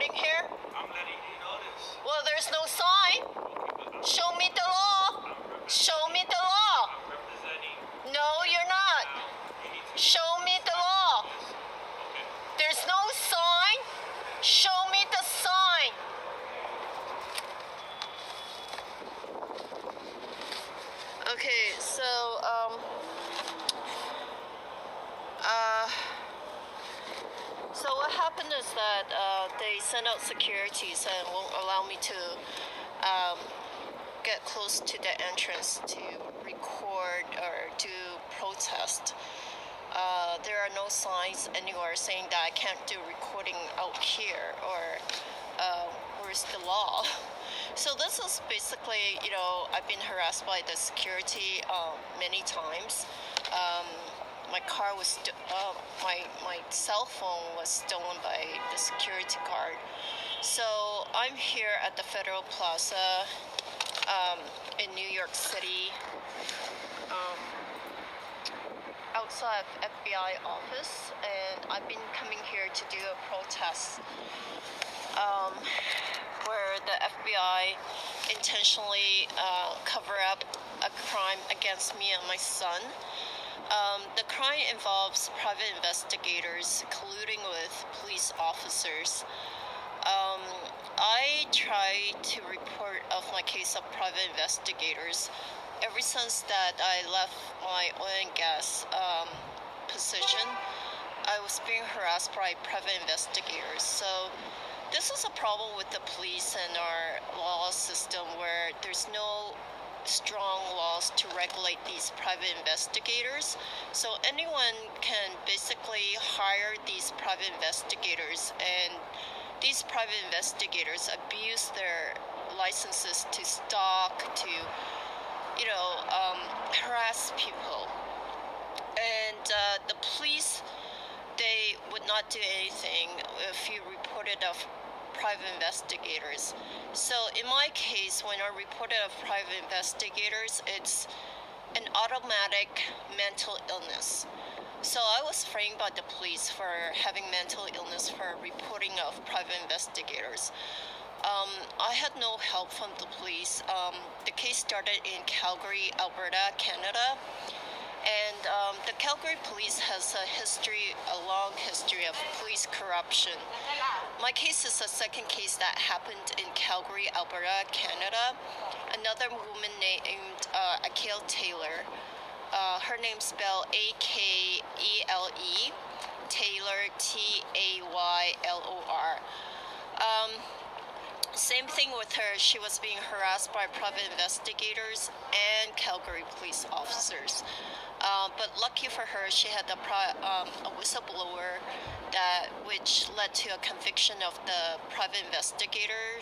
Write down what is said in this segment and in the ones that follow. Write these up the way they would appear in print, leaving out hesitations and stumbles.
recording here? I'm letting you know this. Well, there's no sign. Show me the law. Show me the law. I'm representing. No, you're not. You need to. Show me the law. Okay. There's no sign. Show me the sign. Okay, so, so what happened is that they sent out securities and won't allow me to get close to the entrance to record or do protest. There are no signs anywhere saying that I can't do recording out here or where's the law. So this is basically, I've been harassed by the security many times. My car was, my cell phone was stolen by the security guard. So I'm here at the Federal Plaza in New York City, outside of FBI office, and I've been coming here to do a protest where the FBI intentionally cover up a crime against me and my son. The crime involves private investigators colluding with police officers. I try to report of my case of private investigators ever since that I left my oil and gas position. I was being harassed by private investigators. So this is a problem with the police and our law system where there's no strong laws to regulate these private investigators. So anyone can basically hire these private investigators, and these private investigators abuse their licenses to stalk, to harass people. And the police, they would not do anything if you reported of private investigators. So in my case, when I reported of private investigators, it's an automatic mental illness. So I was framed by the police for having mental illness for reporting of private investigators. I had no help from the police. The case started in Calgary, Alberta, Canada. And the Calgary police has a long history of police corruption. My case is the second case that happened in Calgary, Alberta, Canada. Another woman named Akele Taylor. Her name's spelled Akele, Taylor, Taylor. Same thing with her. She was being harassed by private investigators and Calgary police officers. But lucky for her, she had a whistleblower which led to a conviction of the private investigator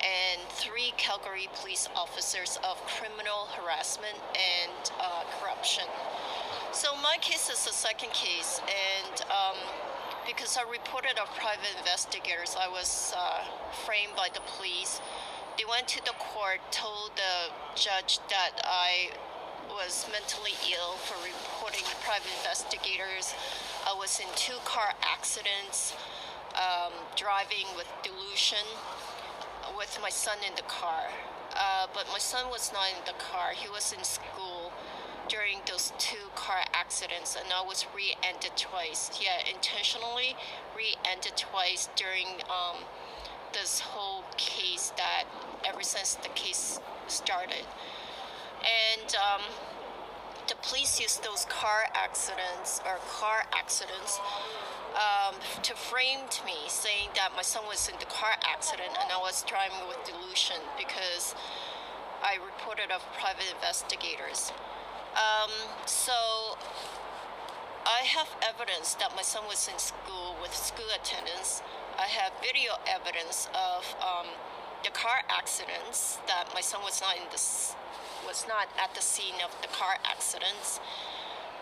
and 3 Calgary police officers of criminal harassment and corruption. So my case is the second case, and because I reported of private investigators, I was framed by the police. They went to the court, told the judge that I was mentally ill for reporting private investigators. I was in 2 car accidents, driving with delusion with my son in the car. But my son was not in the car. He was in school during those 2 car accidents, and I was rear-ended twice. Yeah, intentionally rear-ended twice during this whole case that ever since the case started. And the police used those car accidents to frame me, saying that my son was in the car accident and I was driving with delusion because I reported of private investigators. So I have evidence that my son was in school with school attendance. I have video evidence of the car accidents, that my son was not at the scene of the car accidents.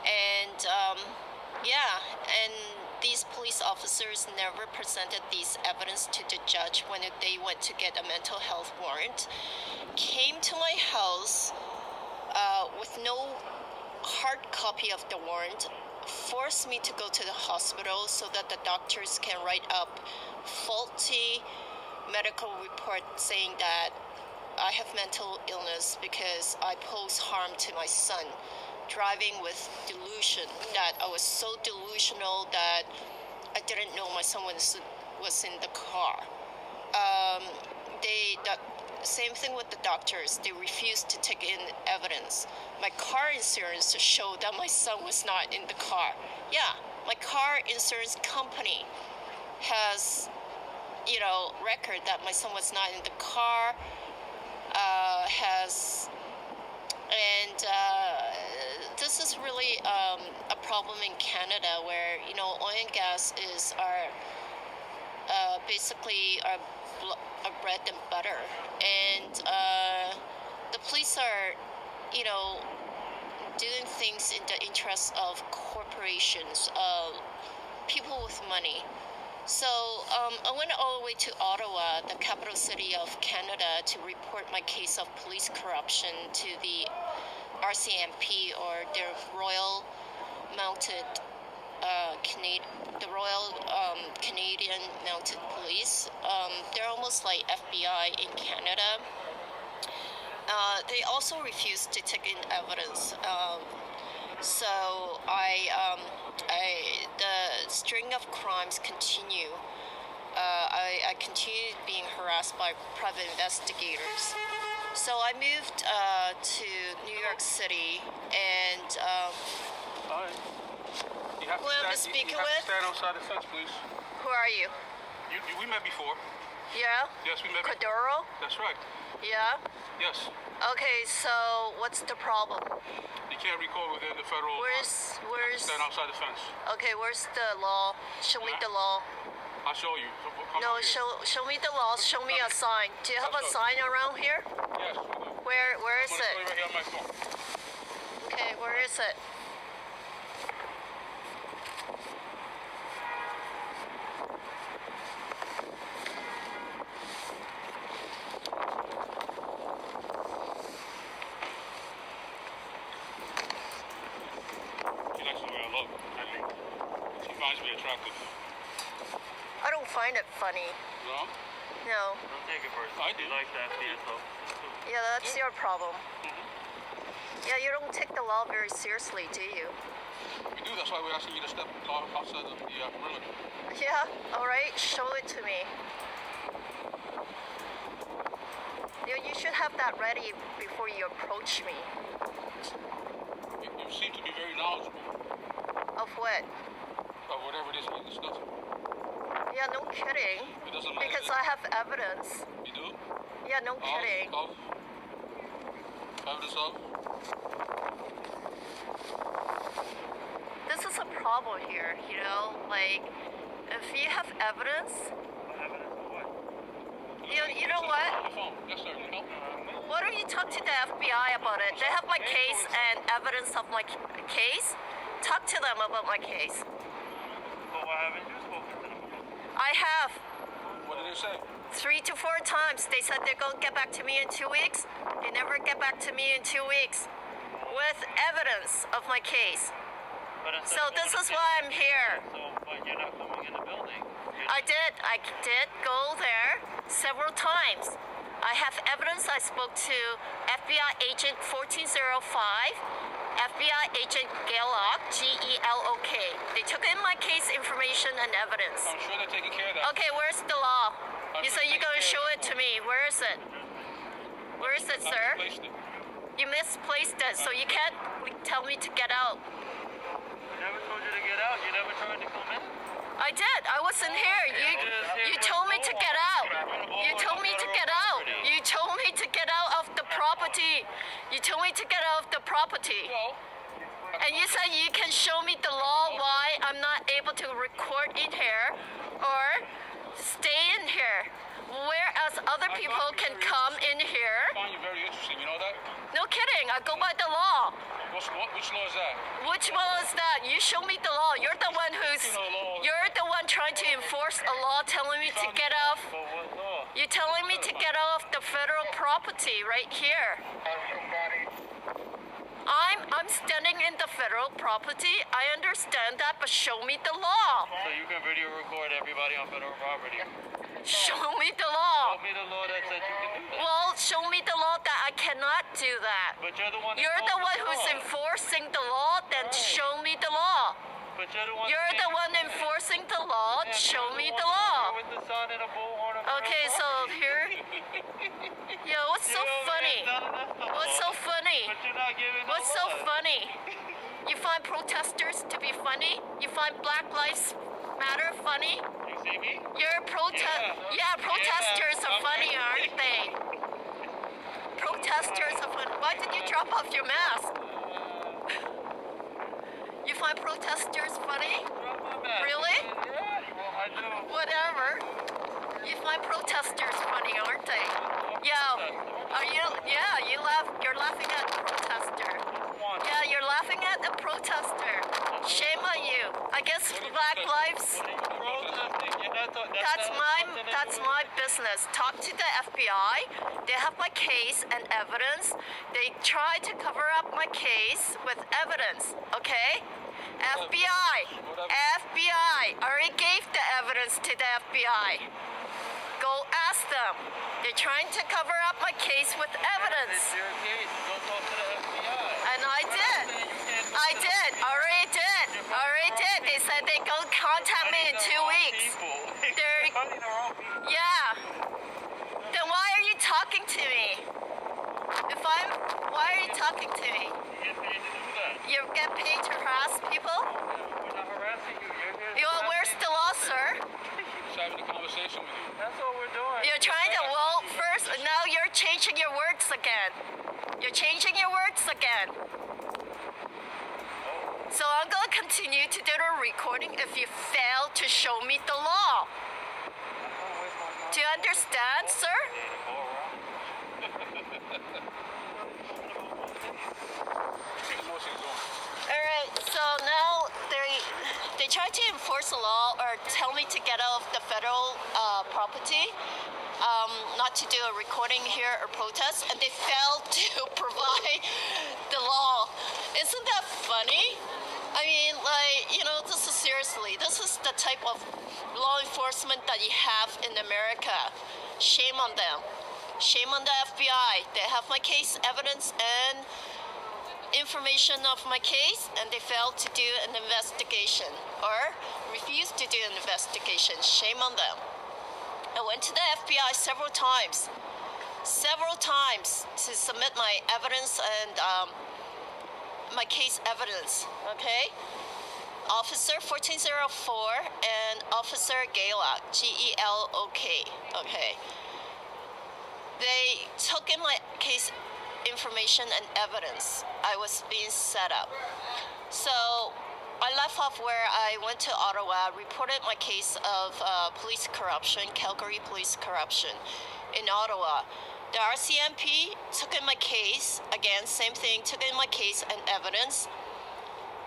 And and these police officers never presented these evidence to the judge when they went to get a mental health warrant. Came to my house with no hard copy of the warrant, force me to go to the hospital so that the doctors can write up faulty medical report saying that I have mental illness because I pose harm to my son, driving with delusion, that I was so delusional that I didn't know my son was in the car. Same thing with the doctors. They refused to take in evidence. My car insurance showed that my son was not in the car. Yeah, my car insurance company has, record that my son was not in the car. This is really a problem in Canada where, oil and gas is basically our bread and butter. And the police are, doing things in the interest of corporations, people with money. So I went all the way to Ottawa, the capital city of Canada, to report my case of police corruption to the RCMP, or their Royal Mounted Canadian Mounted Police. They're almost like FBI in Canada. They also refused to take in evidence. So the string of crimes continue. I continued being harassed by private investigators. So I moved to New York City, and Hi. You have who am I speaking with? Stand outside the fence, please. Who are you? We met before. Yeah? Yes, we met. Cordero? That's right. Yeah? Yes. Okay, so what's the problem? You can't record within the federal. Where's Stand outside the fence. Okay, where's the law? Show me the law. I'll show you. Come No, over here. show me the law. Show me a sign. Do you have a sign around here? Yes. We do. Where is I'm gonna show you it? right here on my phone. Okay, where is it? She likes the way I look. I think she finds me attractive. I don't find it funny. No? No. Don't take it personally. I do. You like that vehicle. Yeah, that's your problem. Mm-hmm. Yeah, you don't take the law very seriously, do you? We do. That's why we're asking you to step outside of the perimeter. Yeah, alright, show it to me. You should have that ready before you approach me. You seem to be very knowledgeable Of what? of whatever it is we're discussing. Yeah, no kidding. It doesn't matter. Because I have evidence. You do? Yeah, no kidding. Of? Evidence of? This is a problem here, like, if you have evidence, Evidence of what? you know what? On the phone. Yes, sir. Can you help? Why don't you talk to the FBI about it? They have my case and evidence of my case. Talk to them about my case. Well, why haven't you spoken to them? I have. What did they say? 3 to 4 times. They said they're going to get back to me in 2 weeks. They never get back to me in 2 weeks with evidence of my case. But instead So of this going is to why I'm here. But you're not coming in the building. I did go there several times. I have evidence. I spoke to FBI agent 1405, FBI agent Gelok, Gelok. They took in my case information and evidence. I'm sure they're taking care of that. Okay, where's the law? You said you're going to show it to me. Where is it? Where is it, sir? I misplaced it. You misplaced it, so you can't tell me to get out. I never told you to get out. You never tried to come in. I did. I wasn't here. You told me to get out. You told me to get out. You told me to get out of the property. You told me to get out of the property. Well, And you said you can show me the law why I'm not able to record in here or stay in here. Whereas other people can come in here. I find you very interesting. You know that? No kidding. I go by the law. Which law is that? Which law is that? You show me the law. You're the one you're the one trying to enforce a law telling me to get off. But what law? You're telling me to get off the federal property right here. I'm standing in the federal property. I understand that, but show me the law. So you can video record everybody on federal property. Show me the law. Show me the law that says you can do that. Well, show me the law that I cannot do that. But you're the one. that You're the knows one who's law. enforcing the law, then show me the law. But you're the one. You're the one enforcing the law, Yeah, show you're me one the law. With the sun and a bullhorn of Okay, federal so property. here. Yo, what's so You're over funny? here telling us the What's law, so funny? But you're not giving What's no so law. funny? You find protesters to be funny? You find Black Lives Matter funny? You see me? You're Yeah. Protesters are I'm funny, crazy. aren't they? Protesters are funny. Why did you drop off your mask? You find protesters funny? Drop my mask. Really? Yeah, well, I do. Whatever. You find protesters funny, aren't they? Yeah. Are you? Yeah, you're laughing at the protester. One. Yeah, you're laughing at the protester. Shame on you. I guess Black Lives. Protesting. That's my business. Talk to the FBI. They have my case and evidence. They try to cover up my case with evidence. Okay? FBI. FBI. I already gave the evidence to the FBI. Go ask them. They're trying to cover up my case with evidence. It's your case. Go talk to the FBI. And I did. I did. Already did. Already did. They said they go contact me in 2 weeks. They're- Yeah. Then why are you talking to me? Why are you talking to me? You get paid to harass people? We're not harassing you. You're here. Where's the law, sir? Just having a conversation with you. That's what we're doing. You're trying to, first, now you're changing your words again. You're changing your words again. So I'm going to continue to do the recording if you fail to show me the law. Do you understand, sir? See the motion going. All right, so now they try to enforce the law or tell me to get out of the federal property, not to do a recording here or protest, and they failed to provide the law. Isn't that funny? I mean, this is seriously, this is the type of law enforcement that you have in America. Shame on them. Shame on the FBI. They have my case evidence and information of my case, and they failed to do an investigation or refused to do an investigation. Shame on them. I went to the FBI several times to submit my evidence and my case evidence. Okay, Officer 1404 and Officer Gelok, Gelok. Okay, they took in my case information and evidence. I was being set up. So I left off where I went to Ottawa, reported my case of police corruption, Calgary police corruption in Ottawa. The RCMP took in my case, again, same thing, took in my case and evidence.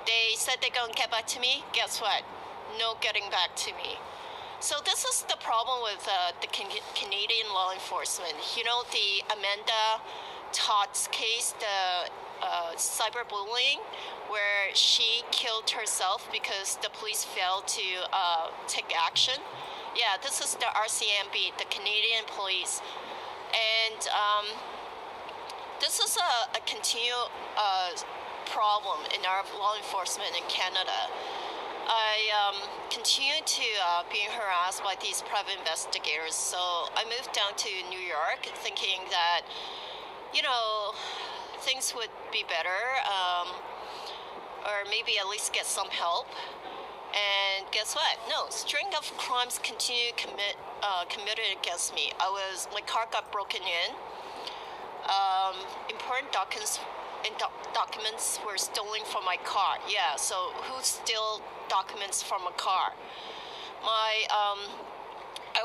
They said they're going to get back to me. Guess what? No getting back to me. So this is the problem with the Canadian law enforcement. You know, the Amanda Todd's case, the cyberbullying, where she killed herself because the police failed to take action. Yeah, this is the RCMP, the Canadian police. And this is a continual problem in our law enforcement in Canada. I continue to being harassed by these private investigators. So I moved down to New York thinking that, things would be better, or maybe at least get some help. And guess what? No, string of crimes continue committed against me. My car got broken in. Important documents were stolen from my car. Yeah, so who steal documents from a car? I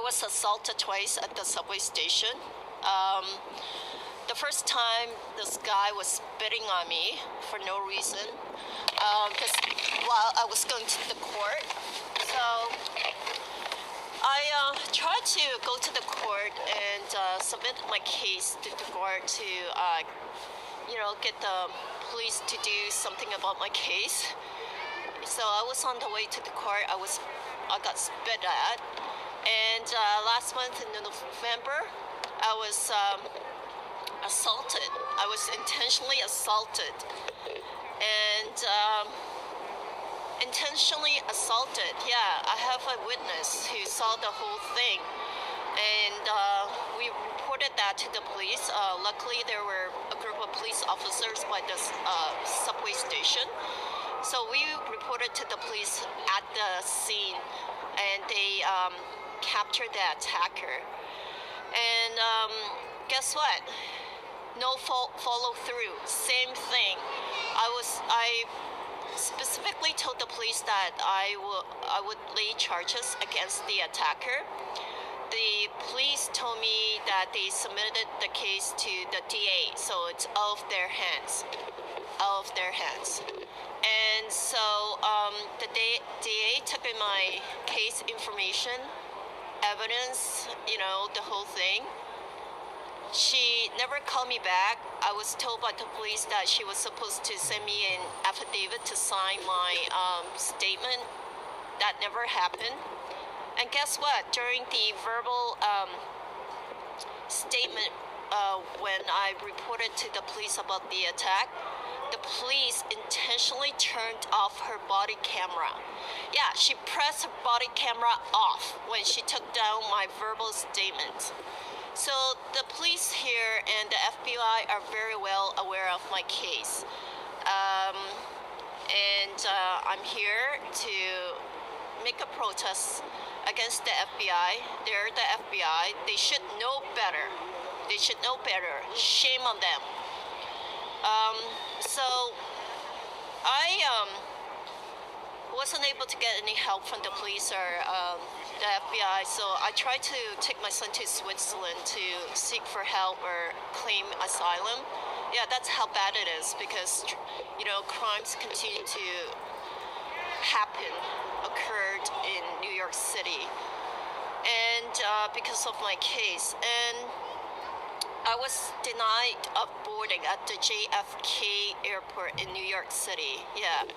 was assaulted twice at the subway station. The first time, this guy was spitting on me for no reason, because while I was going to the court. So I tried to go to the court and submit my case to the court to, get the police to do something about my case. So I was on the way to the court. I got spit at, and last month in November, I was assaulted. I was intentionally assaulted, and intentionally assaulted. Yeah, I have a witness who saw the whole thing, and we reported that to the police. Luckily, there were a group of police officers by the subway station. So we reported to the police at the scene, and they captured the attacker. And guess what? No follow through. Same thing. I specifically told the police that I would lay charges against the attacker. The police told me that they submitted the case to the DA, so it's out of their hands. Out of their hands. And so the DA took in my case information, evidence, the whole thing. She never called me back. I was told by the police that she was supposed to send me an affidavit to sign my statement. That never happened. And guess what? During the verbal statement, when I reported to the police about the attack, the police intentionally turned off her body camera. Yeah, she pressed her body camera off when she took down my verbal statement. So the police here and the FBI are very well aware of my case. And I'm here to make a protest against the FBI. They're the FBI. They should know better. They should know better. Shame on them. So I wasn't able to get any help from the police or the FBI, so I tried to take my son to Switzerland to seek for help or claim asylum. Yeah, that's how bad it is, because crimes continue to occurred in New York City, and because of my case. And I was denied of boarding at the JFK airport in New York City. Yeah,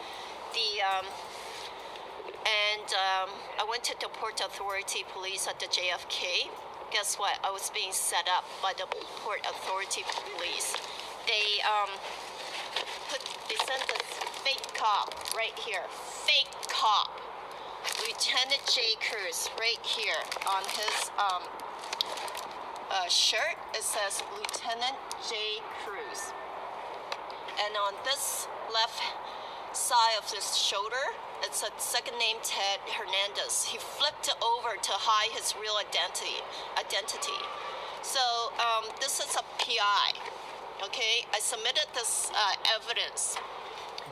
I went to the Port Authority police at the JFK. Guess what? I was being set up by the Port Authority police. They sent this fake cop right here. Fake cop. Lieutenant J. Cruz right here on his shirt. It says Lieutenant J. Cruz. And on this left side of his shoulder, it's a second name Ted Hernandez. He flipped it over to hide his real identity. So this is a PI. Okay, I submitted this evidence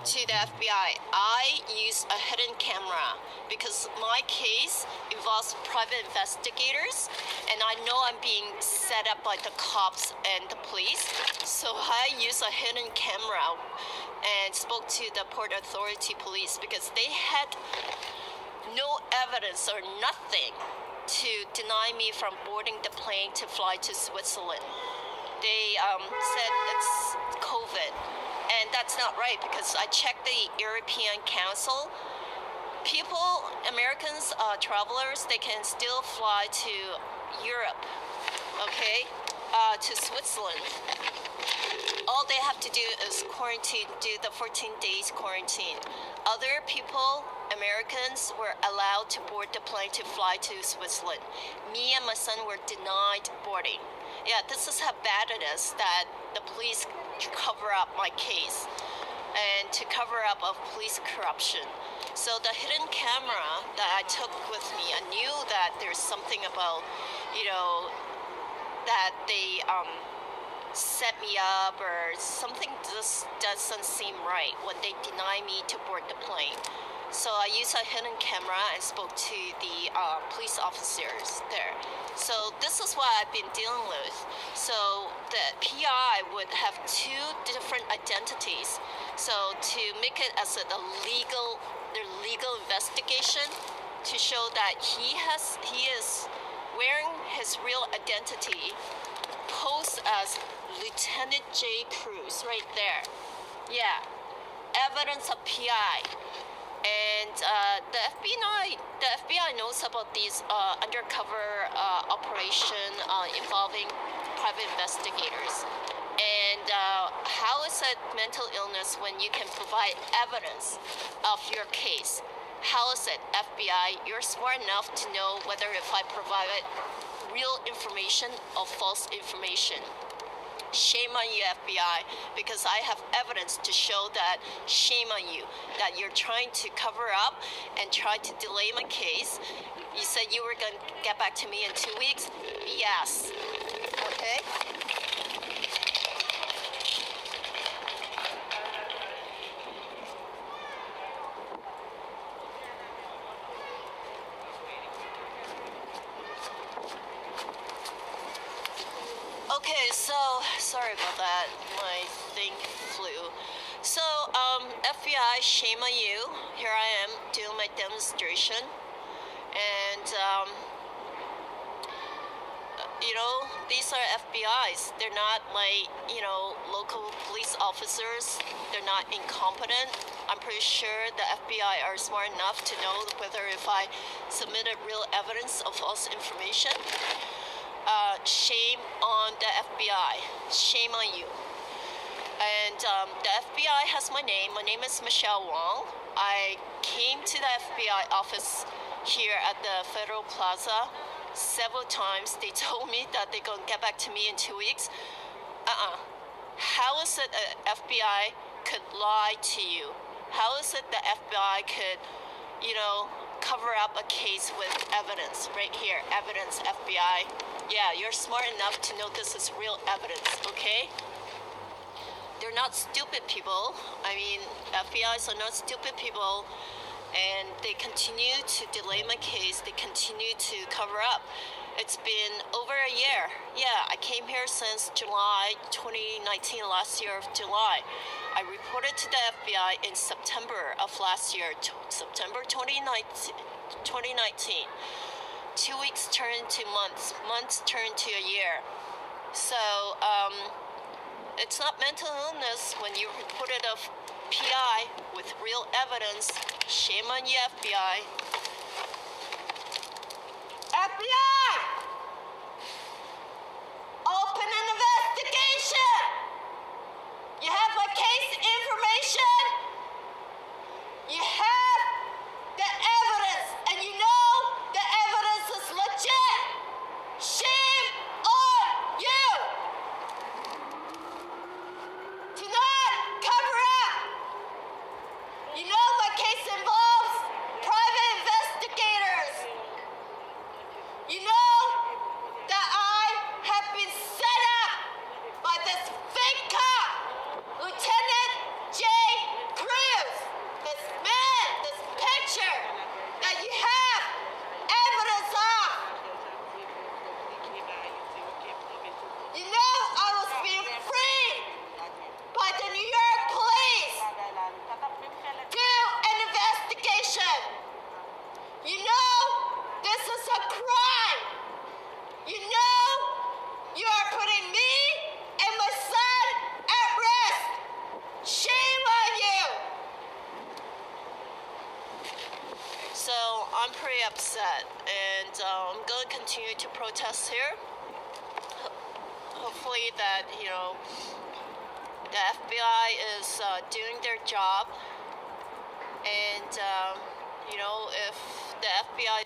to the FBI. I used a hidden camera because my case involves private investigators, and I know I'm being set up by the cops and the police. So I used a hidden camera and spoke to the Port Authority police because they had no evidence or nothing to deny me from boarding the plane to fly to Switzerland. They said it's COVID. And that's not right, because I checked the European Council. People, Americans, travelers, they can still fly to Europe, okay, to Switzerland. All they have to do is quarantine, do the 14 days quarantine. Other people, Americans, were allowed to board the plane to fly to Switzerland. Me and my son were denied boarding. Yeah, this is how bad it is that the police cover up my case and to cover up of police corruption. So the hidden camera that I took with me, I knew that there's something about, that they set me up or something just doesn't seem right when they deny me to board the plane. So I used a hidden camera and spoke to the police officers there. So this is what I've been dealing with. So the PI would have two different identities. So to make it as their legal investigation, to show that he is wearing his real identity, posed as Lieutenant J. Cruz, right there. Yeah, evidence of PI. And the FBI knows about these undercover operation involving private investigators. And how is it mental illness when you can provide evidence of your case? How is it, FBI? You're smart enough to know whether if I provide real information or false information. Shame on you, FBI, because I have evidence to show that shame on you, that you're trying to cover up and try to delay my case. You said you were going to get back to me in 2 weeks? Yes. Okay? Okay, so sorry about that. My thing flew. So, FBI, shame on you. Here I am doing my demonstration, and these are FBI's. They're not like local police officers. They're not incompetent. I'm pretty sure the FBI are smart enough to know whether if I submitted real evidence of false information. Shame on the FBI. Shame on you. And the FBI has my name. My name is Michelle Wong. I came to the FBI office here at the Federal Plaza several times. They told me that they're going to get back to me in 2 weeks. How is it the FBI could lie to you? How is it the FBI could, cover up a case with evidence? Right here, evidence, FBI. Yeah, you're smart enough to know this is real evidence, okay? They're not stupid people. I mean, FBI's are not stupid people, and they continue to delay my case. They continue to cover up. It's been over a year. Yeah, I came here since July 2019, last year of July. I reported to the FBI in September of last year, September 2019. 2 weeks turned to months. Months turned to a year. So, it's not mental illness when you report it of PI with real evidence. Shame on you, FBI. FBI! Open an investigation! You have my case information? You have the evidence, and you know the evidence is legit. Shame on you! Do not cover up. You know my case involves private investigators. You know that I have been set up by this fake cop, Lieutenant J. Cruz. This man, this picture that you have evidence of. You know I was being freed by the New York police. Do an investigation. You know this is a crime. You know you are putting me and my son at risk. Shame on you. So I'm pretty upset, and I'm going to continue to protest here. Hopefully that, the FBI is doing their job, and, if the FBI